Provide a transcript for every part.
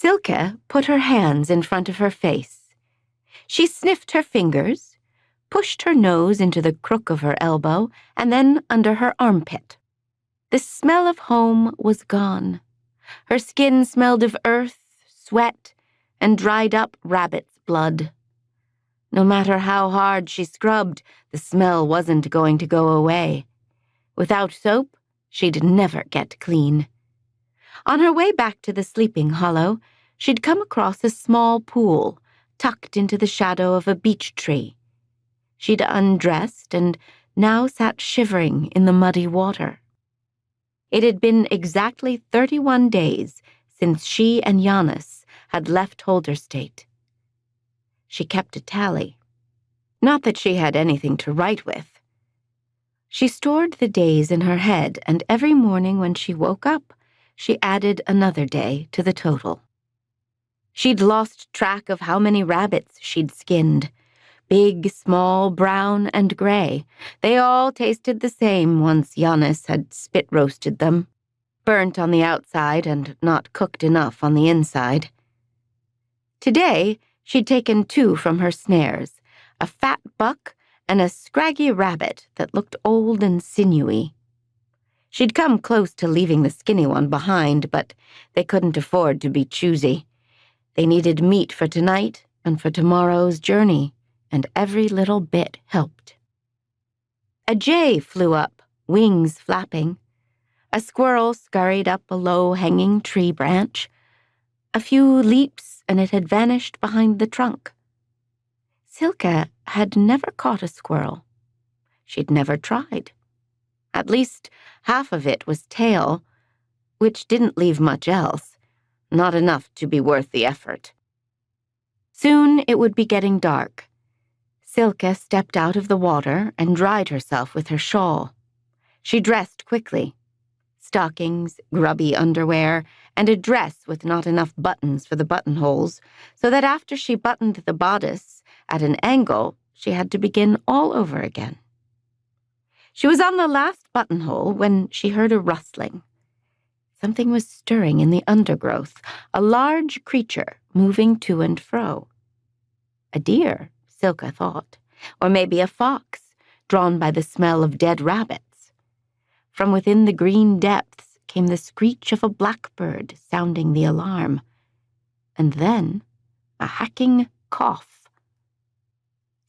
Silke put her hands in front of her face. She sniffed her fingers, pushed her nose into the crook of her elbow, and then under her armpit. The smell of home was gone. Her skin smelled of earth, sweat, and dried-up rabbit's blood. No matter how hard she scrubbed, the smell wasn't going to go away. Without soap, she'd never get clean. On her way back to the sleeping hollow, she'd come across a small pool tucked into the shadow of a beech tree. She'd undressed and now sat shivering in the muddy water. It had been exactly 31 days since she and Janis had left Holderstedt. She kept a tally. Not that she had anything to write with. She stored the days in her head, and every morning when she woke up, she added another day to the total. She'd lost track of how many rabbits she'd skinned. Big, small, brown, and gray. They all tasted the same once Janis had spit-roasted them, burnt on the outside and not cooked enough on the inside. Today, she'd taken 2 from her snares, a fat buck and a scraggy rabbit that looked old and sinewy. She'd come close to leaving the skinny one behind, but they couldn't afford to be choosy. They needed meat for tonight and for tomorrow's journey, and every little bit helped. A jay flew up, wings flapping. A squirrel scurried up a low-hanging tree branch. A few leaps, and it had vanished behind the trunk. Silke had never caught a squirrel. She'd never tried. At least half of it was tail, which didn't leave much else, not enough to be worth the effort. Soon it would be getting dark. Silke stepped out of the water and dried herself with her shawl. She dressed quickly. Stockings, grubby underwear, and a dress with not enough buttons for the buttonholes, so that after she buttoned the bodice at an angle, she had to begin all over again. She was on the last buttonhole when she heard a rustling. Something was stirring in the undergrowth, a large creature moving to and fro. A deer, Silke thought, or maybe a fox, drawn by the smell of dead rabbits. From within the green depths came the screech of a blackbird sounding the alarm, and then a hacking cough.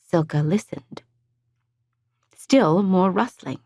Silke listened. Still more rustling.